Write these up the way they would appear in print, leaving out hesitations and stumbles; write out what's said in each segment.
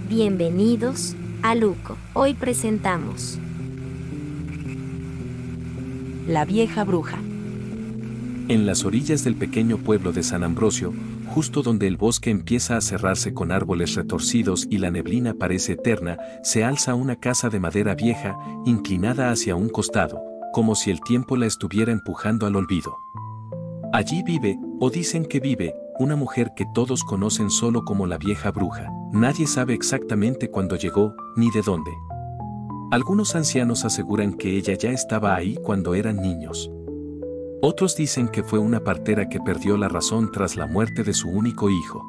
Bienvenidos a Luco. Hoy presentamos La vieja bruja. En las orillas del pequeño pueblo de San Ambrosio, justo donde el bosque empieza a cerrarse con árboles retorcidos y la neblina parece eterna, se alza una casa de madera vieja, inclinada hacia un costado, como si el tiempo la estuviera empujando al olvido. Allí vive, o dicen que vive, una mujer que todos conocen solo como la vieja bruja. Nadie sabe exactamente cuándo llegó, ni de dónde. Algunos ancianos aseguran que ella ya estaba ahí cuando eran niños. Otros dicen que fue una partera que perdió la razón tras la muerte de su único hijo.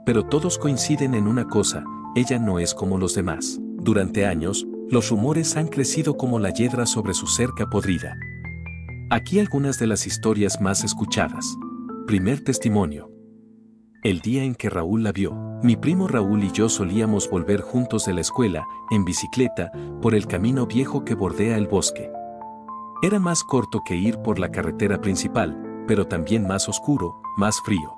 Pero todos coinciden en una cosa, ella no es como los demás. Durante años, los rumores han crecido como la hiedra sobre su cerca podrida. Aquí algunas de las historias más escuchadas. Primer testimonio. El día en que Raúl la vio. Mi primo Raúl y yo solíamos volver juntos de la escuela, en bicicleta, por el camino viejo que bordea el bosque. Era más corto que ir por la carretera principal, pero también más oscuro, más frío.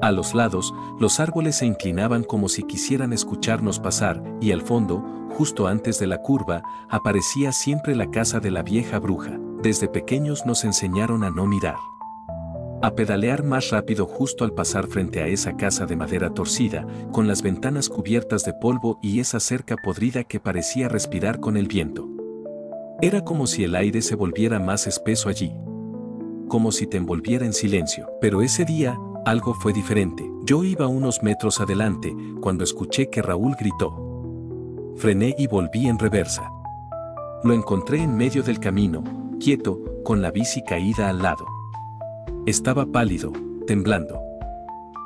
A los lados, los árboles se inclinaban como si quisieran escucharnos pasar, y al fondo, justo antes de la curva, aparecía siempre la casa de la vieja bruja. Desde pequeños nos enseñaron a no mirar. A pedalear más rápido justo al pasar frente a esa casa de madera torcida, con las ventanas cubiertas de polvo y esa cerca podrida que parecía respirar con el viento. Era como si el aire se volviera más espeso allí. Como si te envolviera en silencio. Pero ese día, algo fue diferente. Yo iba unos metros adelante, cuando escuché que Raúl gritó. Frené y volví en reversa. Lo encontré en medio del camino, quieto, con la bici caída al lado. Estaba pálido, temblando.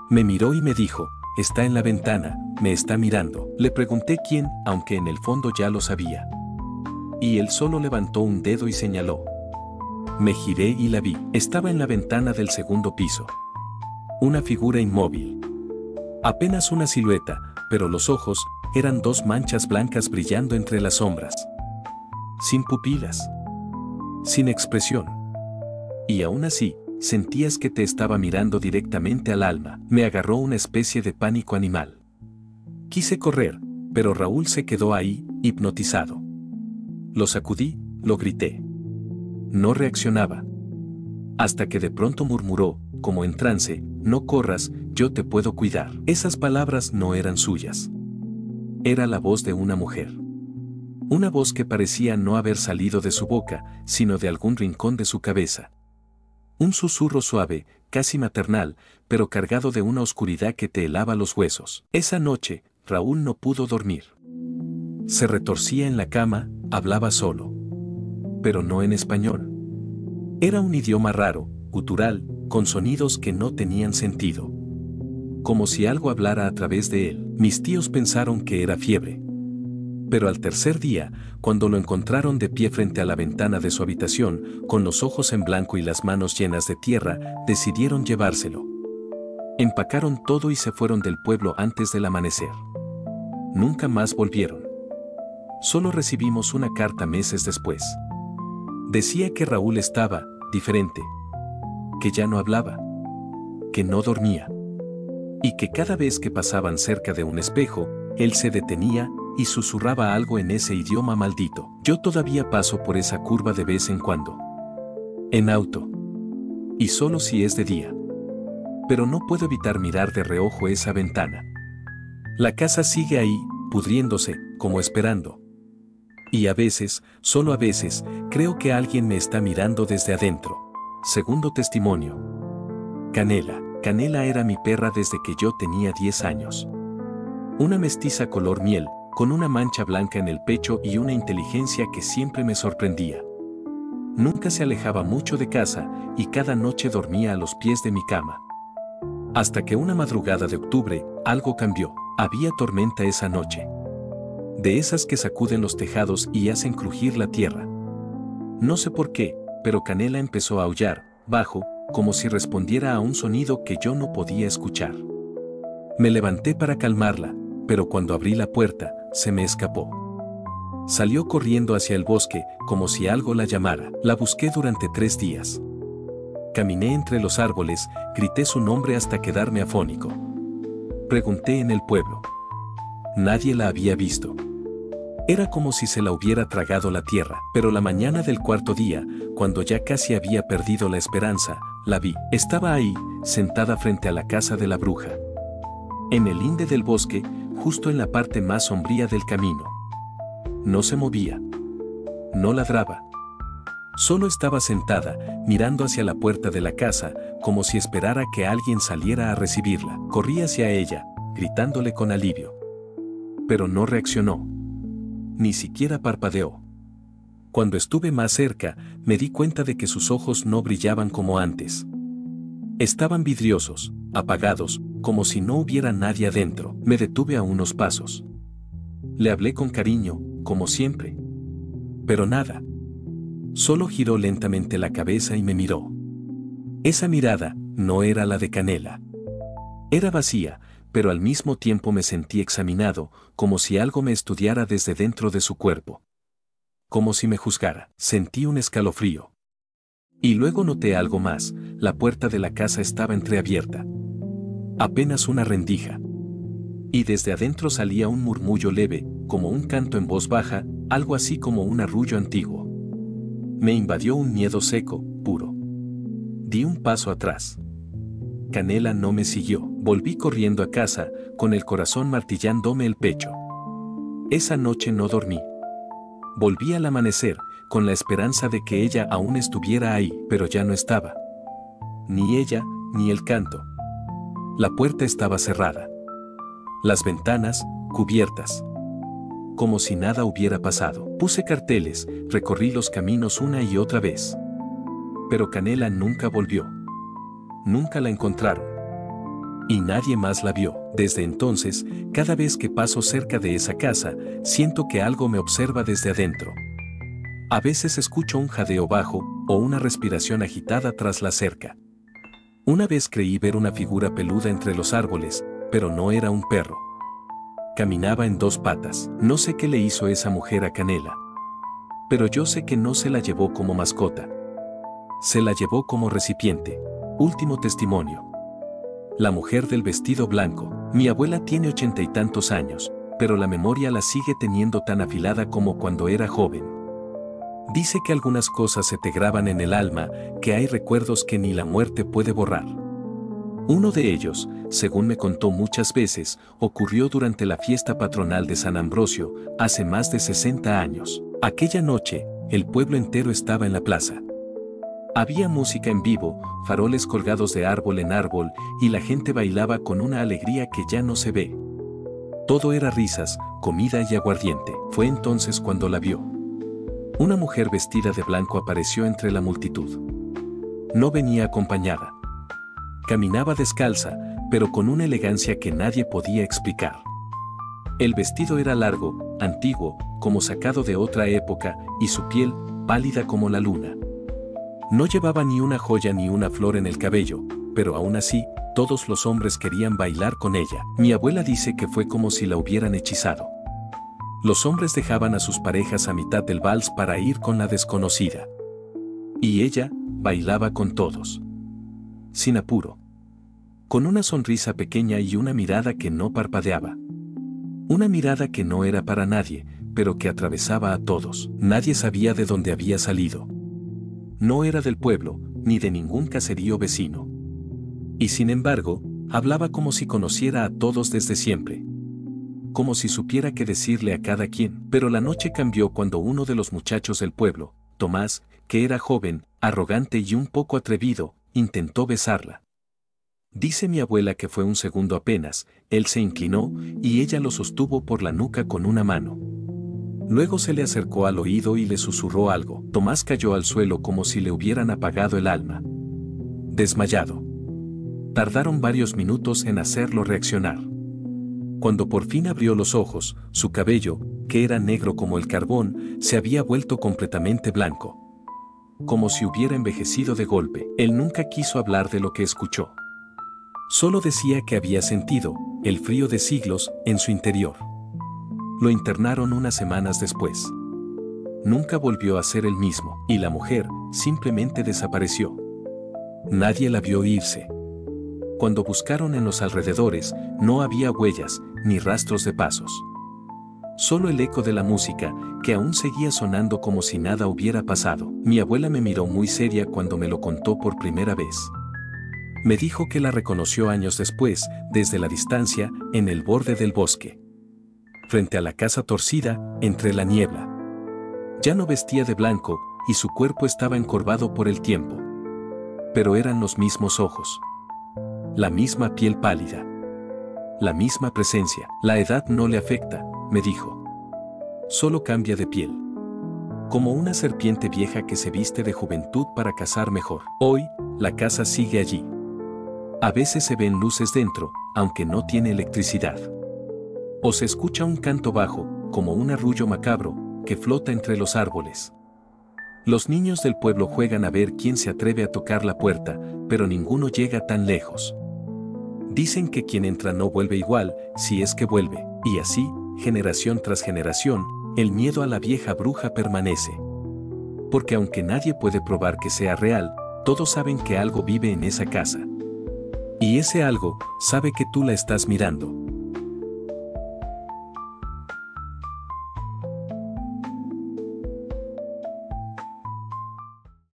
Me miró y me dijo, está en la ventana, me está mirando. Le pregunté quién, aunque en el fondo ya lo sabía. Y él solo levantó un dedo y señaló. Me giré y la vi. Estaba en la ventana del segundo piso. Una figura inmóvil. Apenas una silueta, pero los ojos eran dos manchas blancas brillando entre las sombras. Sin pupilas. Sin expresión. Y aún así, sentías que te estaba mirando directamente al alma. Me agarró una especie de pánico animal. Quise correr, pero Raúl se quedó ahí, hipnotizado. Lo sacudí, lo grité. No reaccionaba. Hasta que de pronto murmuró, como en trance, no corras, yo te puedo cuidar. Esas palabras no eran suyas. Era la voz de una mujer. Una voz que parecía no haber salido de su boca, sino de algún rincón de su cabeza. Un susurro suave, casi maternal, pero cargado de una oscuridad que te helaba los huesos. Esa noche, Raúl no pudo dormir. Se retorcía en la cama, hablaba solo. Pero no en español. Era un idioma raro, gutural, con sonidos que no tenían sentido. Como si algo hablara a través de él. Mis tíos pensaron que era fiebre. Pero al tercer día, cuando lo encontraron de pie frente a la ventana de su habitación, con los ojos en blanco y las manos llenas de tierra, decidieron llevárselo. Empacaron todo y se fueron del pueblo antes del amanecer. Nunca más volvieron. Solo recibimos una carta meses después. Decía que Raúl estaba diferente. Que ya no hablaba. Que no dormía. Y que cada vez que pasaban cerca de un espejo, él se detenía y susurraba algo en ese idioma maldito. Yo todavía paso por esa curva de vez en cuando. En auto. Y solo si es de día. Pero no puedo evitar mirar de reojo esa ventana. La casa sigue ahí, pudriéndose, como esperando. Y a veces, solo a veces, creo que alguien me está mirando desde adentro. Segundo testimonio. Canela. Canela era mi perra desde que yo tenía 10 años. Una mestiza color miel, con una mancha blanca en el pecho y una inteligencia que siempre me sorprendía. Nunca se alejaba mucho de casa y cada noche dormía a los pies de mi cama. Hasta que una madrugada de octubre, algo cambió. Había tormenta esa noche. De esas que sacuden los tejados y hacen crujir la tierra. No sé por qué, pero Canela empezó a aullar, bajo, como si respondiera a un sonido que yo no podía escuchar. Me levanté para calmarla, pero cuando abrí la puerta, se me escapó. Salió corriendo hacia el bosque, como si algo la llamara. La busqué durante 3 días. Caminé entre los árboles, grité su nombre hasta quedarme afónico. Pregunté en el pueblo. Nadie la había visto. Era como si se la hubiera tragado la tierra, pero la mañana del cuarto día, cuando ya casi había perdido la esperanza, la vi. Estaba ahí, sentada frente a la casa de la bruja. En el linde del bosque, justo en la parte más sombría del camino. No se movía. No ladraba. Solo estaba sentada, mirando hacia la puerta de la casa, como si esperara que alguien saliera a recibirla. Corrí hacia ella, gritándole con alivio. Pero no reaccionó. Ni siquiera parpadeó. Cuando estuve más cerca, me di cuenta de que sus ojos no brillaban como antes. Estaban vidriosos, apagados, como si no hubiera nadie adentro. Me detuve a unos pasos. Le hablé con cariño, como siempre. Pero nada. Solo giró lentamente la cabeza y me miró. Esa mirada no era la de Canela. Era vacía, pero al mismo tiempo me sentí examinado, como si algo me estudiara desde dentro de su cuerpo. Como si me juzgara. Sentí un escalofrío. Y luego noté algo más, la puerta de la casa estaba entreabierta. Apenas una rendija. Y desde adentro salía un murmullo leve, como un canto en voz baja, algo así como un arrullo antiguo. Me invadió un miedo seco, puro. Di un paso atrás. Canela no me siguió. Volví corriendo a casa, con el corazón martillándome el pecho. Esa noche no dormí. Volví al amanecer, con la esperanza de que ella aún estuviera ahí, pero ya no estaba. Ni ella, ni el canto. La puerta estaba cerrada. Las ventanas, cubiertas. Como si nada hubiera pasado. Puse carteles, recorrí los caminos una y otra vez. Pero Canela nunca volvió. Nunca la encontraron. Y nadie más la vio. Desde entonces, cada vez que paso cerca de esa casa, siento que algo me observa desde adentro. A veces escucho un jadeo bajo, o una respiración agitada tras la cerca. Una vez creí ver una figura peluda entre los árboles, pero no era un perro. Caminaba en dos patas. No sé qué le hizo esa mujer a Canela. Pero yo sé que no se la llevó como mascota. Se la llevó como recipiente. Último testimonio. La mujer del vestido blanco. Mi abuela tiene 80 y tantos años, pero la memoria la sigue teniendo tan afilada como cuando era joven. Dice que algunas cosas se te graban en el alma, que hay recuerdos que ni la muerte puede borrar. Uno de ellos, según me contó muchas veces, ocurrió durante la fiesta patronal de San Ambrosio, hace más de 60 años. Aquella noche, el pueblo entero estaba en la plaza. Había música en vivo, faroles colgados de árbol en árbol, y la gente bailaba con una alegría que ya no se ve. Todo era risas, comida y aguardiente. Fue entonces cuando la vio. Una mujer vestida de blanco apareció entre la multitud. No venía acompañada. Caminaba descalza, pero con una elegancia que nadie podía explicar. El vestido era largo, antiguo, como sacado de otra época, y su piel, pálida como la luna. No llevaba ni una joya ni una flor en el cabello, pero aún así, todos los hombres querían bailar con ella. Mi abuela dice que fue como si la hubieran hechizado. Los hombres dejaban a sus parejas a mitad del vals para ir con la desconocida. Y ella, bailaba con todos. Sin apuro. Con una sonrisa pequeña y una mirada que no parpadeaba. Una mirada que no era para nadie, pero que atravesaba a todos. Nadie sabía de dónde había salido. No era del pueblo, ni de ningún caserío vecino. Y sin embargo, hablaba como si conociera a todos desde siempre. Como si supiera qué decirle a cada quien. Pero la noche cambió cuando uno de los muchachos del pueblo, Tomás, que era joven, arrogante y un poco atrevido, intentó besarla. Dice mi abuela que fue un segundo apenas, él se inclinó, y ella lo sostuvo por la nuca con una mano. Luego se le acercó al oído y le susurró algo. Tomás cayó al suelo como si le hubieran apagado el alma. Desmayado. Tardaron varios minutos en hacerlo reaccionar. Cuando por fin abrió los ojos, su cabello, que era negro como el carbón, se había vuelto completamente blanco. Como si hubiera envejecido de golpe. Él nunca quiso hablar de lo que escuchó. Solo decía que había sentido el frío de siglos en su interior. Lo internaron unas semanas después. Nunca volvió a ser el mismo, y la mujer simplemente desapareció. Nadie la vio irse. Cuando buscaron en los alrededores, no había huellas, ni rastros de pasos. Solo el eco de la música, que aún seguía sonando como si nada hubiera pasado. Mi abuela me miró muy seria cuando me lo contó por primera vez. Me dijo que la reconoció años después, desde la distancia, en el borde del bosque. Frente a la casa torcida, entre la niebla. Ya no vestía de blanco, y su cuerpo estaba encorvado por el tiempo. Pero eran los mismos ojos. La misma piel pálida. La misma presencia. La edad no le afecta, me dijo. Solo cambia de piel. Como una serpiente vieja que se viste de juventud para cazar mejor. Hoy, la casa sigue allí. A veces se ven luces dentro, aunque no tiene electricidad. O se escucha un canto bajo, como un arrullo macabro, que flota entre los árboles. Los niños del pueblo juegan a ver quién se atreve a tocar la puerta, pero ninguno llega tan lejos. Dicen que quien entra no vuelve igual, si es que vuelve, y así, generación tras generación, el miedo a la vieja bruja permanece. Porque aunque nadie puede probar que sea real, todos saben que algo vive en esa casa. Y ese algo, sabe que tú la estás mirando.